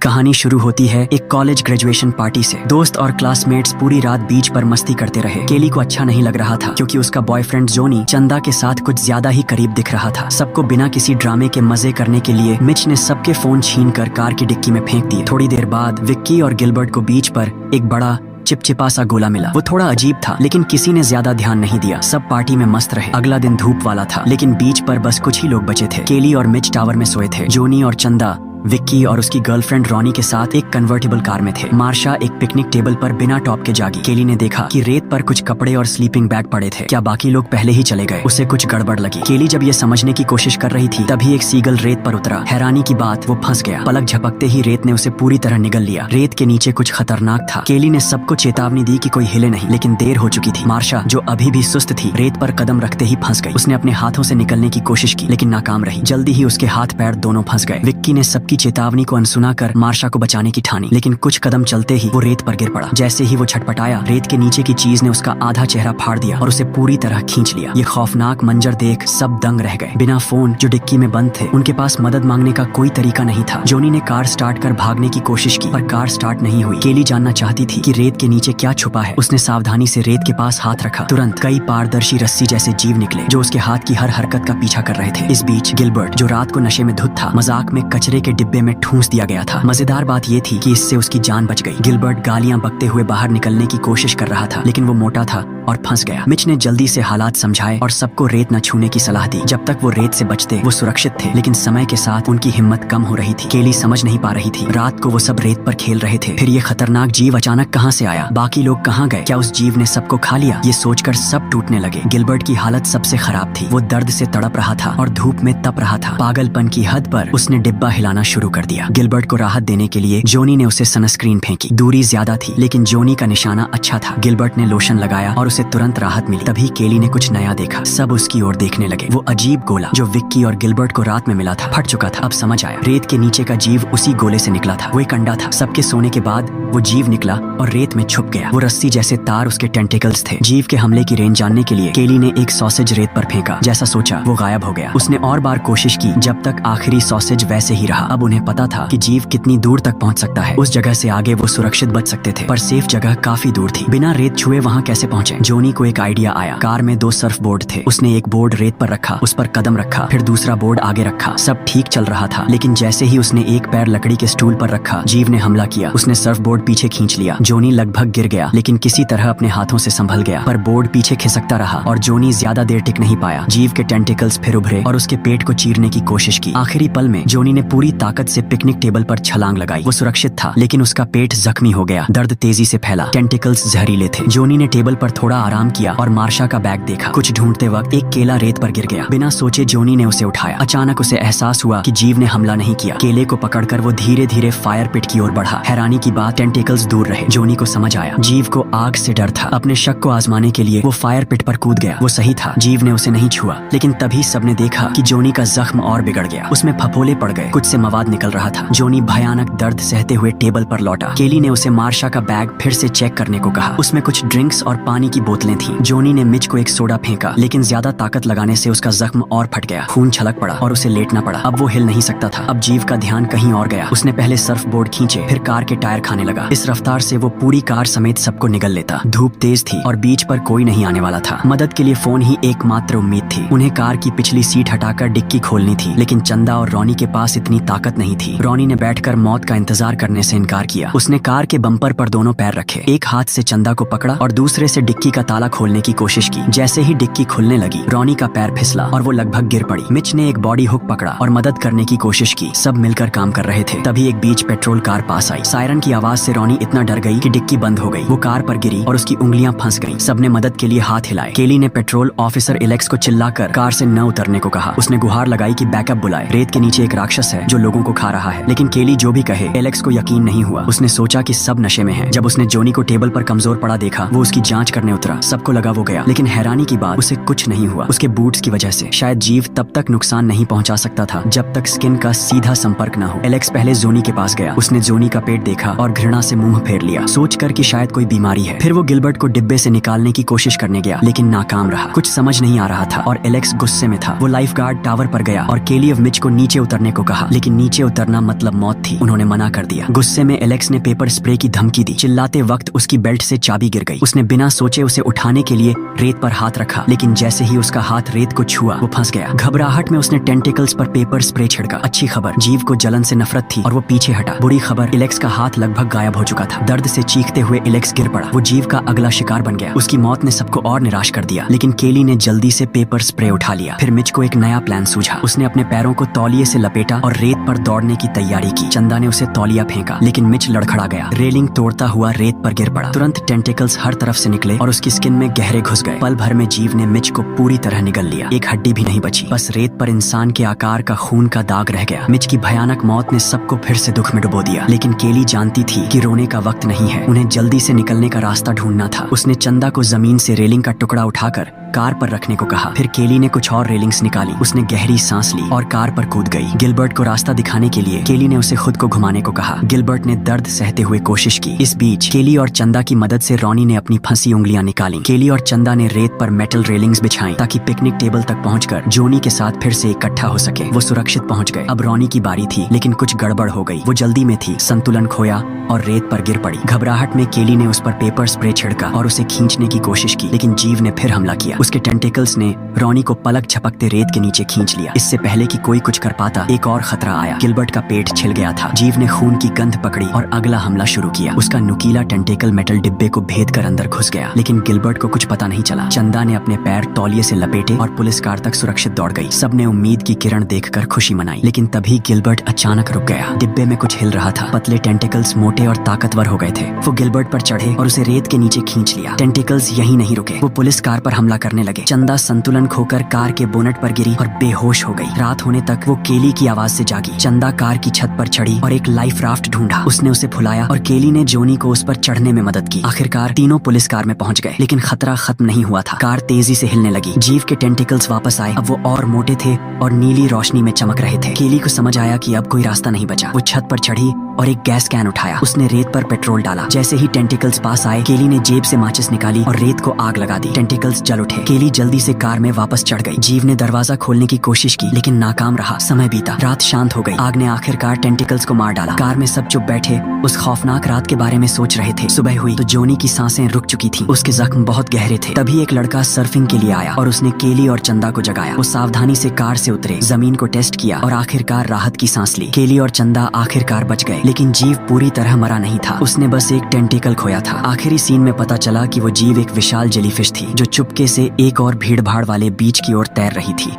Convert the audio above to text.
कहानी शुरू होती है एक कॉलेज ग्रेजुएशन पार्टी से। दोस्त और क्लासमेट्स पूरी रात बीच पर मस्ती करते रहे। केली को अच्छा नहीं लग रहा था क्योंकि उसका बॉयफ्रेंड जोनी चंदा के साथ कुछ ज्यादा ही करीब दिख रहा था। सबको बिना किसी ड्रामे के मजे करने के लिए मिच ने सबके फोन छीनकर कार की डिक्की में फेंक दिए। थोड़ी देर बाद विक्की और गिलबर्ट को बीच पर एक बड़ा चिपचिपा सा गोला मिला। वो थोड़ा अजीब था लेकिन किसी ने ज्यादा ध्यान नहीं दिया। सब पार्टी में मस्त रहे। अगला दिन धूप वाला था लेकिन बीच पर बस कुछ ही लोग बचे थे। केली और मिच टावर में सोए थे। जोनी और चंदा विक्की और उसकी गर्लफ्रेंड रॉनी के साथ एक कन्वर्टेबल कार में थे। मार्शा एक पिकनिक टेबल पर बिना टॉप के जागी। केली ने देखा कि रेत पर कुछ कपड़े और स्लीपिंग बैग पड़े थे। क्या बाकी लोग पहले ही चले गए? उसे कुछ गड़बड़ लगी। केली जब ये समझने की कोशिश कर रही थी तभी एक सीगल रेत पर उतरा। हैरानी की बात, वो फंस गया। पलक झपकते ही रेत ने उसे पूरी तरह निगल लिया। रेत के नीचे कुछ खतरनाक था। केली ने सबको चेतावनी दी कि कोई हिले नहीं, लेकिन देर हो चुकी थी। मार्शा जो अभी भी सुस्त थी रेत पर कदम रखते ही फंस गई। उसने अपने हाथों से निकलने की कोशिश की लेकिन नाकाम रही। जल्दी ही उसके हाथ पैर दोनों फंस गए। विक्की ने सबकी चेतावनी को सुनाकर मार्शा को बचाने की ठानी, लेकिन कुछ कदम चलते ही वो रेत पर गिर पड़ा। जैसे ही वो छटपटाया रेत के नीचे की चीज ने उसका आधा चेहरा फाड़ दिया और उसे पूरी तरह खींच लिया। ये खौफनाक मंजर देख सब दंग रह गए। बिना फोन जो डिक्की में बंद थे, उनके पास मदद मांगने का कोई तरीका नहीं था। जोनी ने कार स्टार्ट कर भागने की कोशिश की पर कार स्टार्ट नहीं हुई। केली जानना चाहती थी कि रेत के नीचे क्या छुपा है। उसने सावधानी से रेत के पास हाथ रखा। तुरंत कई पारदर्शी रस्सी जैसे जीव निकले जो उसके हाथ की हर हरकत का पीछा कर रहे थे। इस बीच गिलबर्ट जो रात को नशे में धुत था, मजाक में कचरे के डिब्बे में ठूंस दिया गया था। मजेदार बात ये थी कि इससे उसकी जान बच गई। गिलबर्ट गालियां बकते हुए बाहर निकलने की कोशिश कर रहा था लेकिन वो मोटा था और फंस गया। मिच ने जल्दी से हालात समझाए और सबको रेत न छूने की सलाह दी। जब तक वो रेत से बचते वो सुरक्षित थे, लेकिन समय के साथ उनकी हिम्मत कम हो रही थी। केली समझ नहीं पा रही थी। रात को वो सब रेत पर खेल रहे थे, फिर ये खतरनाक जीव अचानक कहाँ से आया? बाकी लोग कहाँ गए? क्या उस जीव ने सबको खा लिया? ये सोचकर सब टूटने लगे। गिलबर्ट की हालत सबसे खराब थी। वो दर्द से तड़प रहा था और धूप में तप रहा था। पागलपन की हद पर उसने डिब्बा हिलाना शुरू कर दिया। गिलबर्ट को राहत देने के लिए जोनी ने उसे सनस्क्रीन फेंकी। दूरी ज्यादा थी लेकिन जोनी का निशाना अच्छा था। गिलबर्ट ने लोशन लगाया और उसे तुरंत राहत मिली। तभी केली ने कुछ नया देखा। सब उसकी ओर देखने लगे। वो अजीब गोला जो विक्की और गिलबर्ट को रात में मिला था फट चुका था। अब समझ आया, रेत के नीचे का जीव उसी गोले से निकला था। वो एक अंडा था। सबके सोने के बाद वो जीव निकला और रेत में छुप गया। वो रस्सी जैसे तार उसके टेंटिकल्स थे। जीव के हमले की रेंज जानने के लिए केली ने एक सॉसेज रेत पर फेंका। जैसा सोचा वो गायब हो गया। उसने और बार कोशिश की जब तक आखिरी सॉसेज वैसे ही रहा। अब उन्हें पता था कि जीव कितनी दूर तक पहुंच सकता है। उस जगह से आगे वो सुरक्षित बच सकते थे पर सेफ जगह काफी दूर थी। बिना रेत छुए वहाँ कैसे पहुँचे? जोनी को एक आइडिया आया। कार में 2 सर्फ बोर्ड थे। उसने एक बोर्ड रेत पर रखा, उस पर कदम रखा, फिर दूसरा बोर्ड आगे रखा। सब ठीक चल रहा था लेकिन जैसे ही उसने एक पैर लकड़ी के स्टूल पर रखा जीव ने हमला किया। उसने सर्फ बोर्ड पीछे खींच लिया। जोनी लगभग गिर गया लेकिन किसी तरह अपने हाथों से संभल गया, पर बोर्ड पीछे खिसकता रहा और जोनी ज्यादा देर टिक नहीं पाया। जीव के टेंटिकल्स फिर उभरे और उसके पेट को चीरने की कोशिश की। आखिरी पल में जोनी ने पूरी ताकत से पिकनिक टेबल पर छलांग लगाई। वो सुरक्षित था लेकिन उसका पेट जख्मी हो गया। दर्द तेजी से फैला। टेंटिकल्स जहरीले थे। जोनी ने टेबल पर थोड़ा आराम किया और मार्शा का बैग देखा। कुछ ढूंढते वक्त एक केला रेत पर गिर गया। बिना सोचे जोनी ने उसे उठाया। अचानक उसे एहसास हुआ कि जीव ने हमला नहीं किया। केले को पकड़कर वो धीरे धीरे फायर पिट की ओर बढ़ा। हैरानी की बात, टेंटिकल्स दूर रहे। जोनी को समझ आया जीव को आग से डर था। अपने शक को आजमाने के लिए वो फायर पिट पर कूद गया। वो सही था, जीव ने उसे नहीं छुआ, लेकिन तभी सबने देखा कि जोनी का जख्म और बिगड़ गया। उसमें फफोले पड़ गए। कुछ से मवाद निकल रहा था। जोनी भयानक दर्द सहते हुए टेबल पर लौटा। केली ने उसे मार्शा का बैग फिर से चेक करने को कहा। उसमें कुछ ड्रिंक्स और पानी की बोतलें थीं। जोनी ने मिच को एक सोडा फेंका लेकिन ज्यादा ताकत लगाने से उसका जख्म और फट गया। खून छलक पड़ा और उसे लेटना पड़ा। अब वो हिल नहीं सकता था। अब जीव का ध्यान कहीं और गया। उसने पहले सर्फ बोर्ड खींचे, फिर कार के टायर खाने लगा। इस रफ्तार से वो पूरी कार समेत सबको निगल लेता। धूप तेज थी और बीच पर कोई नहीं आने वाला था। मदद के लिए फोन ही एकमात्र उम्मीद थी। उन्हें कार की पिछली सीट हटाकर डिक्की खोलनी थी, लेकिन चंदा और रॉनी के पास इतनी ताकत नहीं थी। रॉनी ने बैठकर मौत का इंतजार करने से इनकार किया। उसने कार के बम्पर पर दोनों पैर रखे, एक हाथ से चंदा को पकड़ा और दूसरे से डिक्की का ताला खोलने की कोशिश की। जैसे ही डिक्की खुलने लगी रॉनी का पैर फिसला और वो लगभग गिर पड़ी। मिच ने एक बॉडी हुक पकड़ा और मदद करने की कोशिश की। सब मिलकर काम कर रहे थे। तभी एक बीच पेट्रोल कार पास आई। सायरन की आवाज से रॉनी इतना डर गई कि डिक्की बंद हो गई। वो कार पर गिरी और उसकी उंगलियां फंस गईं। सबने मदद के लिए हाथ हिलाए। केली ने पेट्रोल ऑफिसर एलेक्स को चिल्लाकर कार से न उतरने को कहा। उसने गुहार लगाई कि बैकअप बुलाए। रेत के नीचे एक राक्षस है जो लोगों को खा रहा है, लेकिन केली जो भी कहे एलेक्स को यकीन नहीं हुआ। उसने सोचा कि सब नशे में हैं। जब उसने जोनी को टेबल पर कमजोर पड़ा देखा वो उसकी जांच करने उतरा। सबको लगा वो गया, लेकिन हैरानी की बात उसे कुछ नहीं हुआ। उसके बूट्स की वजह से शायद जीव तब तक नुकसान नहीं पहुंचा सकता था जब तक स्किन का सीधा संपर्क न हो। एलेक्स पहले जोनी के पास गया। उसने जोनी का पेट देखा और घृणा से मुंह फेर लिया, सोचकर कि शायद कोई बीमारी है। फिर वो गिलबर्ट को डिब्बे से निकालने की कोशिश करने गया, लेकिन नाकाम रहा। कुछ समझ नहीं आ रहा था और एलेक्स गुस्से में था। वो लाइफ गार्ड टावर पर गया और केली और मिच को नीचे उतरने को कहा, लेकिन नीचे उतरना मतलब मौत थी। उन्होंने मना कर दिया। गुस्से में एलेक्स ने पेपर स्प्रे की धमकी दी। चिल्लाते वक्त उसकी बेल्ट से चाबी गिर गई। उसने बिना सोचे उसे उठाने के लिए रेत पर हाथ रखा, लेकिन जैसे ही उसका हाथ रेत को छुआ वो फंस गया। घबराहट में उसने टेंटिकल्स पर पेपर स्प्रे छिड़का। अच्छी खबर, जीव को जलन से नफरत थी और वो पीछे हटा। बुरी खबर, एलेक्स का हाथ लगभग गायब हो चुका था। दर्द से चीखते हुए एलेक्स गिर पड़ा। वो जीव का अगला शिकार बन गया। उसकी मौत ने सबको और निराश कर दिया, लेकिन केली ने जल्दी से पेपर स्प्रे उठा लिया। फिर मिच को एक नया प्लान सूझा। उसने अपने पैरों को तौलिए से लपेटा और रेत पर दौड़ने की तैयारी की। चंदा ने उसे तौलिया फेंका, लेकिन मिच लड़खड़ा गया। रेलिंग तोड़ता हुआ रेत पर गिर पड़ा। तुरंत टेंटिकल्स हर तरफ से निकले और उसकी स्किन में गहरे घुस गए। पल भर में जीव ने मिच को पूरी तरह निगल लिया। एक हड्डी भी नहीं बची, बस रेत पर इंसान के आकार का खून का दाग रह गया। मिच की भयानक मौत ने सबको फिर से दुख में डुबो दिया, लेकिन केली जानती थी कि रोने का वक्त नहीं है। उन्हें जल्दी से निकलने का रास्ता ढूंढना था। उसने चंदा को जमीन से रेलिंग का टुकड़ा उठाकर कार पर रखने को कहा। फिर केली ने कुछ और रेलिंग्स निकाली। उसने गहरी सांस ली और कार पर कूद गई। गिलबर्ट को रास्ता दिखाने के लिए केली ने उसे खुद को घुमाने को कहा। गिलबर्ट ने दर्द सहते हुए कोशिश की। इस बीच केली और चंदा की मदद से रॉनी ने अपनी फंसी उंगलियां निकाली। केली और चंदा ने रेत पर मेटल रेलिंग्स बिछाई ताकि पिकनिक टेबल तक पहुंचकर जोनी के साथ फिर से इकट्ठा हो सके। वो सुरक्षित पहुंच गए। अब रॉनी की बारी थी, लेकिन कुछ गड़बड़ हो गई। वो जल्दी में थी, संतुलन खोया और रेत पर गिर पड़ी। घबराहट में केली ने उस पर पेपर स्प्रे छिड़का और उसे खींचने की कोशिश की, लेकिन जीव ने फिर हमला किया। उसके टेंटिकल्स ने रॉनी को पलक झपकते रेत के नीचे खींच लिया। इससे पहले कि कोई कुछ कर पाता, एक और खतरा आया। गिलबर्ट का पेट छिल गया था। जीव ने खून की गंध पकड़ी और अगला हमला शुरू किया। उसका नुकीला टेंटिकल मेटल डिब्बे को भेद कर अंदर घुस गया, लेकिन गिलबर्ट को कुछ पता नहीं चला। चंदा ने अपने पैर तौलिए से लपेटे और पुलिस कार तक सुरक्षित दौड़ गई। सबने उम्मीद की किरण देखकर खुशी मनाई, लेकिन तभी गिलबर्ट अचानक रुक गया। डिब्बे में कुछ हिल रहा था। पतले टेंटिकल्स मोटे और ताकतवर हो गए थे। वो गिलबर्ट पर चढ़े और उसे रेत के नीचे खींच लिया। टेंटिकल्स यहीं नहीं रुके, वो पुलिस कार पर हमला करने लगे। चंदा संतुलन खोकर कार के बोनट पर गिरी और बेहोश हो गई। रात होने तक वो केली की आवाज से जागी। चंदा कार की छत पर चढ़ी और एक लाइफ राफ्ट ढूंढा। उसने उसे फुलाया और केली ने जोनी को उस पर चढ़ने में मदद की। आखिरकार तीनों पुलिस कार में पहुंच गए, लेकिन खतरा खत्म नहीं हुआ था। कार तेजी से हिलने लगी। जीव के टेंटिकल्स वापस आए। अब वो और मोटे थे और नीली रोशनी में चमक रहे थे। केली को समझ आया कि अब कोई रास्ता नहीं बचा। वो छत पर चढ़ी और एक गैस कैन उठाया। उसने रेत पर पेट्रोल डाला। जैसे ही टेंटिकल्स पास आए, केली ने जेब से माचिस निकाली और रेत को आग लगा दी। टेंटिकल्स जल उठे। केली जल्दी से कार में वापस चढ़ गई। जीव ने दरवाजा खोलने की कोशिश की, लेकिन नाकाम रहा। समय बीता, रात शांत हो गई। आग ने आखिरकार टेंटिकल्स को मार डाला। कार में सब चुप बैठे उस खौफनाक रात के बारे में सोच रहे थे। सुबह हुई तो जोनी की सांसें रुक चुकी थी। उसके जख्म बहुत गहरे थे। तभी एक लड़का सर्फिंग के लिए आया और उसने केली और चंदा को जगाया। वो सावधानी से कार से उतरे, जमीन को टेस्ट किया और आखिरकार राहत की सांस ली। केली और चंदा आखिरकार बच गए, लेकिन जीव पूरी तरह मरा नहीं था। उसने बस एक टेंटिकल खोया था। आखिरी सीन में पता चला कि वो जीव एक विशाल जेलीफिश थी जो चुपके से एक और भीड़ भाड़ वाले बीच की ओर तैर रही थी।